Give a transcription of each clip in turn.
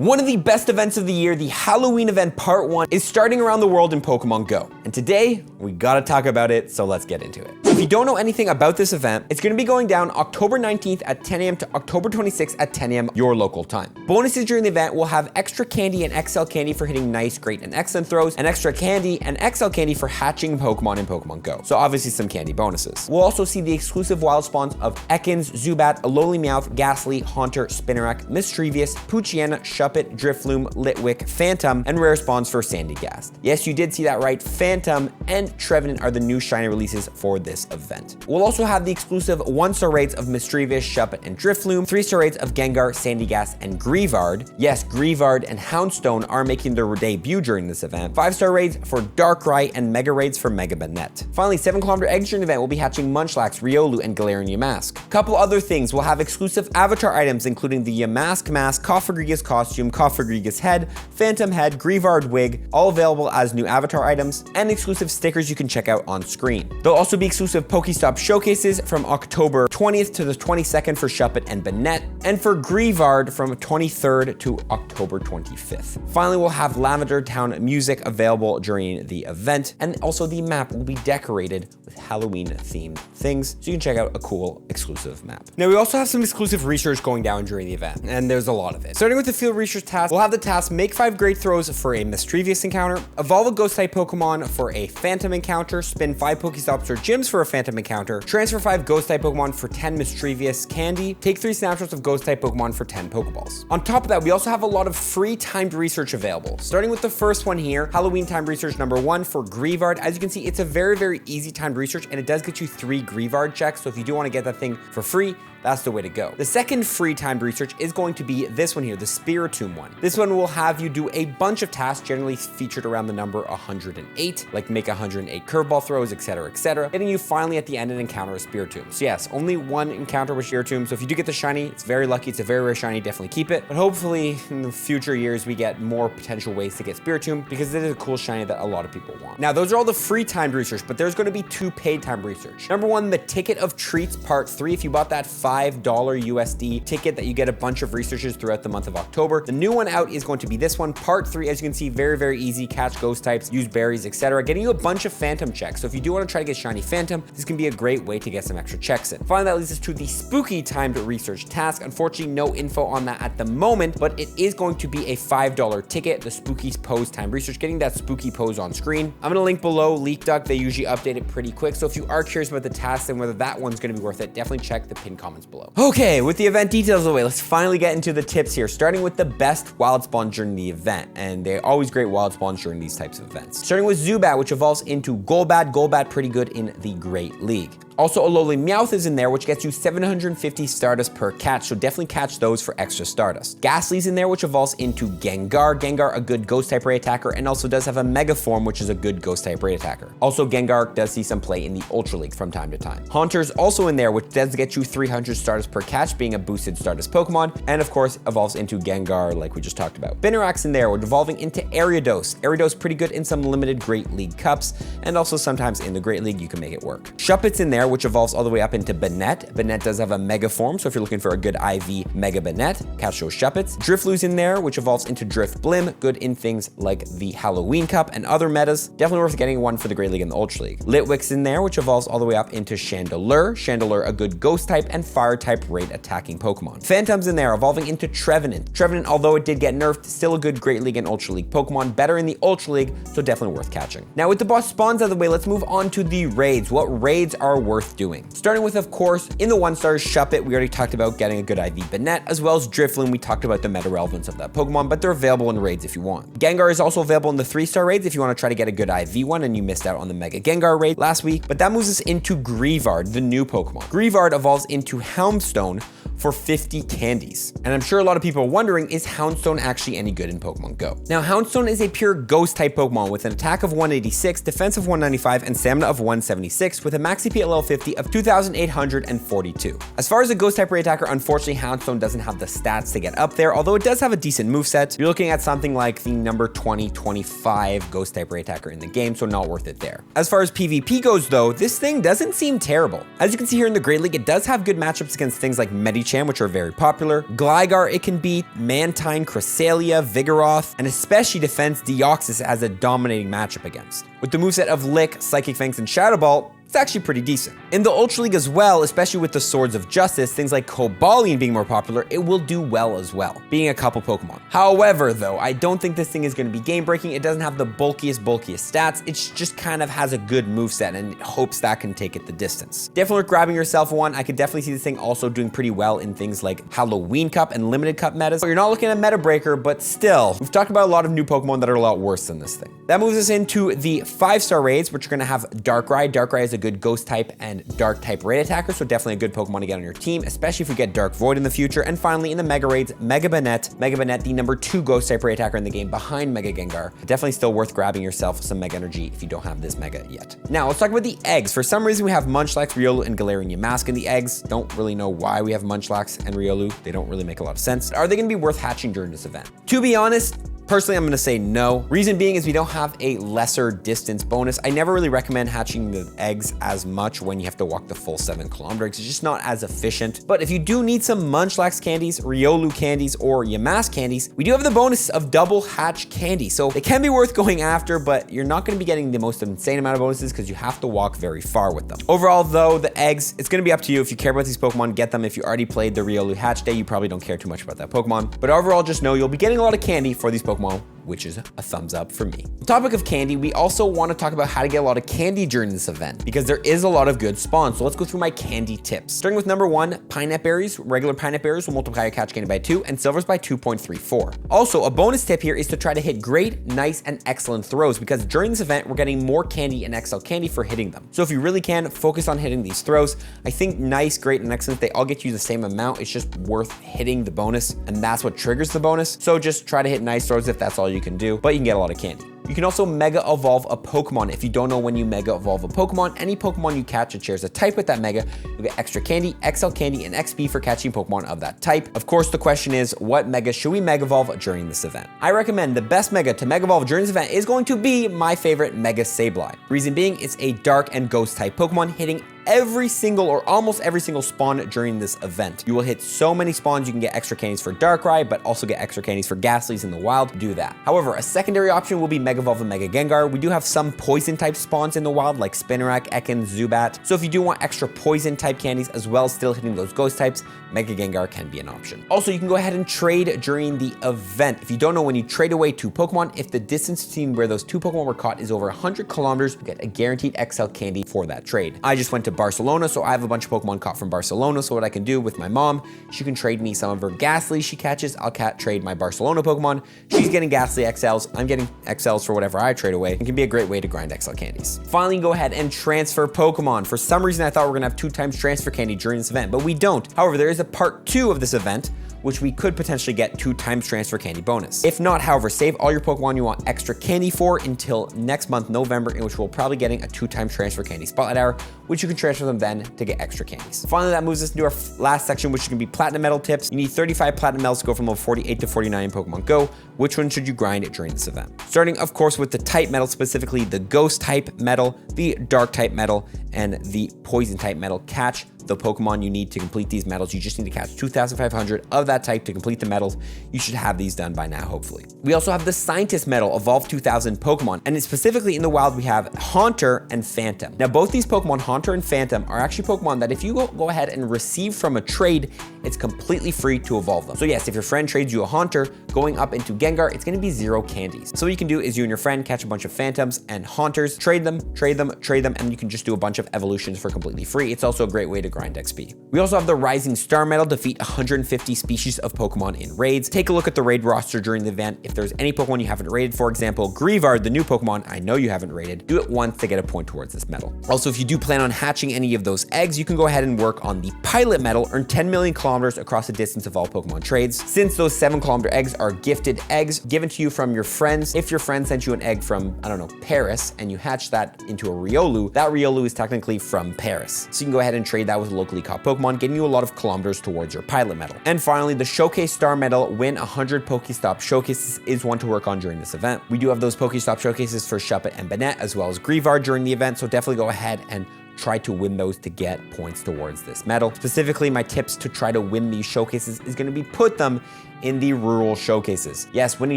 One of the best events of the year, the Halloween event part 1, is starting around the world in Pokemon Go. And today, we gotta talk about it, so let's get into it. If you don't know anything about this event, it's gonna be going down October 19th at 10 a.m. to October 26th at 10 a.m. your local time. Bonuses during the event will have extra candy and XL candy for hitting nice, great, and excellent throws, and extra candy and XL candy for hatching Pokemon in Pokemon Go. So obviously some candy bonuses. We'll also see the exclusive wild spawns of Ekans, Zubat, Alolan Meowth, Ghastly, Haunter, Spinarak, Mischievous, Poochyena, Shuppet, Drifloon, Litwick, Phantom, and rare spawns for Sandygast. Yes, you did see that right. Phantom and Trevenant are the new shiny releases for this event. We'll also have the exclusive 1-star rates of Mischievous, Shuppet, and Drifloon, 3-star rates of Gengar, Sandygast, and Greavard. Yes, Greavard and Houndstone are making their debut during this event. 5-star raids for Darkrai and Mega raids for Mega Banette. Finally, 7-kilometer eggs during the event will be hatching Munchlax, Riolu, and Galarian Yamask. Couple other things, we'll have exclusive avatar items including the Yamask mask, Cofagrigus costume, Cofagrigus head, Phantom head, Greavard wig, all available as new avatar items, and exclusive stickers you can check out on screen. There'll also be exclusive Pokestop showcases from October 20th to the 22nd for Shuppet and Banette, and for Greavard from 23rd to October 25th. Finally, we'll have Lavender Town music available during the event, and also the map will be decorated with Halloween themed things, so you can check out a cool exclusive map. Now, we also have some exclusive research going down during the event, and there's a lot of it. Starting with the field research task, we'll have the task make 5 great throws for a Mischievous encounter, evolve a ghost type Pokemon for a Phantom encounter, spin 5 Pokestops or gyms for a Phantom encounter, transfer 5 ghost type Pokemon for 10 Mischievous candy, take 3 snapshots of ghost type Pokemon for 10 Pokeballs. On top of that, we also have a lot of free timed research available. Starting with the first one here, Halloween timed research number 1 for Greavard. As you can see, it's a very easy timed research, and it does get you 3 Greavard checks. So if you do want to get that thing for free, that's the way to go. The second free timed research is going to be this one here, the Spiritomb one. This one will have you do a bunch of tasks generally featured around the number 108, like make 108 curveball throws, etc., getting you finally at the end and encounter a Spiritomb. So yes, only one encounter with Spiritomb. So if you do get the shiny, it's very lucky. It's a very rare shiny, definitely keep it. But hopefully in the future years, we get more potential ways to get Spiritomb because it is a cool shiny that a lot of people want. Now, those are all the free timed research, but there's going to be 2 paid timed research. Number 1, the Ticket of Treats Part 3. If you bought that $5 USD ticket that you get a bunch of researches throughout the month of October. The new one out is going to be this one, Part 3. As you can see, very easy. Catch ghost types, use berries, etc. Getting you a bunch of Phantom checks. So if you do want to try to get shiny Phantom, this can be a great way to get some extra checks in. Finally, that leads us to the spooky timed research task. Unfortunately, no info on that at the moment, but it is going to be a $5 ticket, the Spooky's Pose timed research, getting that spooky pose on screen. I'm going to link below Leak Duck. They usually update it pretty quick. So if you are curious about the task and whether that one's going to be worth it, definitely check the pinned comments below. Okay, with the event details away, let's finally get into the tips here, starting with the best wild spawn during the event, and they're always great wild spawns during these types of events. Starting with Zubat, which evolves into Golbat pretty good in the Great League. Also, Alolan Meowth is in there, which gets you 750 Stardust per catch, so definitely catch those for extra Stardust. Ghastly's in there, which evolves into Gengar. Gengar, a good Ghost-type Ray attacker, and also does have a Mega Form, which is a good Ghost-type Ray attacker. Also, Gengar does see some play in the Ultra League from time to time. Haunter's also in there, which does get you 300 Stardust per catch, being a boosted Stardust Pokemon, and of course, evolves into Gengar, like we just talked about. Spinarak's in there, which evolving into Ariados. Ariados pretty good in some limited Great League Cups, and also sometimes in the Great League, you can make it work. Shuppet's in there, which evolves all the way up into Banette. Banette does have a Mega Form, so if you're looking for a good IV Mega Banette, catch those Shuppets. Drifloon's in there, which evolves into Drifblim, good in things like the Halloween Cup and other metas. Definitely worth getting one for the Great League and the Ultra League. Litwick's in there, which evolves all the way up into Chandelure. Chandelure, a good Ghost type and Fire type rate attacking Pokemon. Phantom's in there, evolving into Trevenant. Trevenant, although it did get nerfed, still a good Great League and Ultra League Pokemon, better in the Ultra League, so definitely worth catching. Now, with the boss spawns out of the way, let's move on to the raids. What raids are worth doing? Starting with, of course, in the 1-stars, Shuppet, we already talked about getting a good IV Banette, as well as Drifloon, we talked about the meta relevance of that Pokemon, but they're available in raids if you want. Gengar is also available in the 3-star raids if you want to try to get a good IV one and you missed out on the Mega Gengar raid last week, but that moves us into Greavard, the new Pokemon. Greavard evolves into Houndstone for 50 candies. And I'm sure a lot of people are wondering, is Houndstone actually any good in Pokemon Go? Now, Houndstone is a pure ghost type Pokemon with an attack of 186, defense of 195, and stamina of 176 with a max CP at level 50 of 2,842. As far as a ghost type Ray attacker, unfortunately, Houndstone doesn't have the stats to get up there, although it does have a decent moveset. You're looking at something like the number 20-25 ghost type Ray attacker in the game, so not worth it there. As far as PvP goes though, this thing doesn't seem terrible. As you can see here in the Great League, it does have good matchups against things like Medicham Machamp, which are very popular. Gligar it can beat, Mantine, Cresselia, Vigoroth, and especially defends Deoxys as a dominating matchup against. With the moveset of Lick, Psychic Fangs, and Shadow Ball, it's actually pretty decent. In the Ultra League as well, especially with the Swords of Justice, things like Cobalion being more popular, it will do well as well, being a couple Pokemon. However, though, I don't think this thing is going to be game breaking. It doesn't have the bulkiest stats. It just kind of has a good moveset and hopes that can take it the distance. Definitely worth grabbing yourself one. I could definitely see this thing also doing pretty well in things like Halloween Cup and Limited Cup metas. So you're not looking at Meta Breaker, but still, we've talked about a lot of new Pokemon that are a lot worse than this thing. That moves us into the 5-star raids, which are going to have Darkrai. Darkrai is a good Ghost type and Dark type raid attacker, so definitely a good Pokemon to get on your team, especially if we get Dark Void in the future. And finally, in the Mega Raids, Mega Banette, the number 2 Ghost type raid attacker in the game behind Mega Gengar. Definitely still worth grabbing yourself some Mega Energy if you don't have this Mega yet. Now, let's talk about the eggs. For some reason, we have Munchlax, Riolu, and Galarian Yamask in the eggs. Don't really know why we have Munchlax and Riolu. They don't really make a lot of sense. Are they going to be worth hatching during this event? To be honest, personally, I'm going to say no. Reason being is we don't have a lesser distance bonus. I never really recommend hatching the eggs as much when you have to walk the full 7 kilometers. It's just not as efficient. But if you do need some Munchlax candies, Riolu candies, or Yamask candies, we do have the bonus of double hatch candy. So they can be worth going after, but you're not going to be getting the most insane amount of bonuses because you have to walk very far with them. Overall, though, the eggs, it's going to be up to you. If you care about these Pokemon, get them. If you already played the Riolu hatch day, you probably don't care too much about that Pokemon. But overall, just know you'll be getting a lot of candy for these Pokemon, which is a thumbs up for me. On the topic of candy, we also want to talk about how to get a lot of candy during this event because there is a lot of good spawns. So let's go through my candy tips. Starting with number 1, Pineapple Berries. Regular Pineapple Berries will multiply your catch candy by 2 and Silvers by 2.34. Also, a bonus tip here is to try to hit great, nice, and excellent throws because during this event, we're getting more candy and XL candy for hitting them. So if you really can, focus on hitting these throws. I think nice, great, and excellent, they all get you the same amount. It's just worth hitting the bonus, and that's what triggers the bonus. So just try to hit nice throws if that's all you can do, but you can get a lot of candy. You can also Mega Evolve a Pokemon. If you don't know when you Mega Evolve a Pokemon, any Pokemon you catch that shares a type with that Mega, you'll get extra candy, XL candy, and XP for catching Pokemon of that type. Of course, the question is, what Mega should we Mega Evolve during this event? I recommend the best Mega to Mega Evolve during this event is going to be my favorite Mega Sableye. Reason being, it's a Dark and Ghost type Pokemon hitting every single or almost every single spawn during this event. You will hit so many spawns. You can get extra candies for Darkrai, but also get extra candies for Ghastlies in the wild. Do that. However, a secondary option will be Mega Evolve and Mega Gengar. We do have some poison type spawns in the wild like Spinarak, Ekans, Zubat. So if you do want extra poison type candies as well as still hitting those ghost types, Mega Gengar can be an option. Also, you can go ahead and trade during the event. If you don't know, when you trade away 2 Pokemon, if the distance between where those 2 Pokemon were caught is over 100 kilometers, you get a guaranteed XL candy for that trade. I just went to Barcelona, so I have a bunch of Pokemon caught from Barcelona. So what I can do with my mom, she can trade me some of her Ghastly she catches. I'll trade my Barcelona Pokemon. She's getting Ghastly XLs. I'm getting XLs for whatever I trade away. It can be a great way to grind XL candies. Finally, go ahead and transfer Pokemon. For some reason, I thought we were gonna have 2 times transfer candy during this event, but we don't. However, there is a part 2 of this event, which we could potentially get 2 times transfer candy bonus. If not, however, save all your Pokemon you want extra candy for until next month, November, in which we'll probably getting a 2 times transfer candy spotlight hour, which you can transfer them then to get extra candies. Finally, that moves us into our last section, which is gonna be Platinum Medal tips. You need 35 Platinum Medals to go from level 48 to 49 in Pokemon Go. Which one should you grind during this event? Starting, of course, with the type medal, specifically the Ghost type medal, the Dark type medal, and the Poison type medal. Catch the Pokemon you need to complete these medals. You just need to catch 2,500 of that type to complete the medals. You should have these done by now, hopefully. We also have the Scientist medal, Evolve 2,000 Pokemon, and specifically in the wild, we have Haunter and Phantom. Now, both these Pokemon, Haunter and Phantom, are actually Pokemon that if you go ahead and receive from a trade, it's completely free to evolve them. So yes, if your friend trades you a Haunter, going up into Gengar, it's gonna be 0 candies. So what you can do is you and your friend catch a bunch of Phantoms and Haunters, trade them, and you can just do a bunch of evolutions for completely free. It's also a great way to grind XP. We also have the Rising Star medal, defeat 150 species of Pokemon in raids. Take a look at the raid roster during the event. If there's any Pokemon you haven't raided, for example, Greavard, the new Pokemon I know you haven't raided, do it once to get a point towards this medal. Also, if you do plan on hatching any of those eggs, you can go ahead and work on the Pilot medal, earn 10 million kilometers across the distance of all Pokemon trades. Since those 7-kilometer eggs are gifted eggs given to you from your friends, if your friend sent you an egg from, I don't know, Paris, and you hatch that into a Riolu, that Riolu is technically from Paris. So you can go ahead and trade that with locally caught Pokemon, getting you a lot of kilometers towards your Pilot medal. And finally, the Showcase Star medal, win 100 Pokestop showcases, is one to work on during this event. We do have those Pokestop showcases for Shuppet and Banette, as well as Greavard during the event, so definitely go ahead and try to win those to get points towards this medal. Specifically, my tips to try to win these showcases is going to be put them in the rural showcases. Yes, winning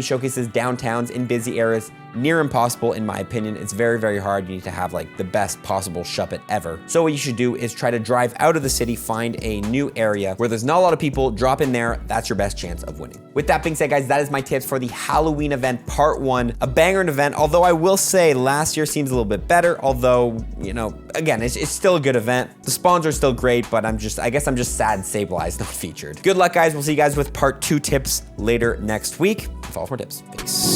showcases downtowns in busy areas, near impossible in my opinion. It's very, very hard. You need to have like the best possible shuppet ever. So what you should do is try to drive out of the city, find a new area where there's not a lot of people, drop in there. That's your best chance of winning. With that being said, guys, that is my tips for the Halloween event part 1. A banger event, although I will say last year seems a little bit better, although, you know, again, it's still a good event. The spawns are still great, but I guess I'm just sad Sableye not featured. Good luck, guys. We'll see you guys with part 2 tips later next week. Follow for more tips. Peace.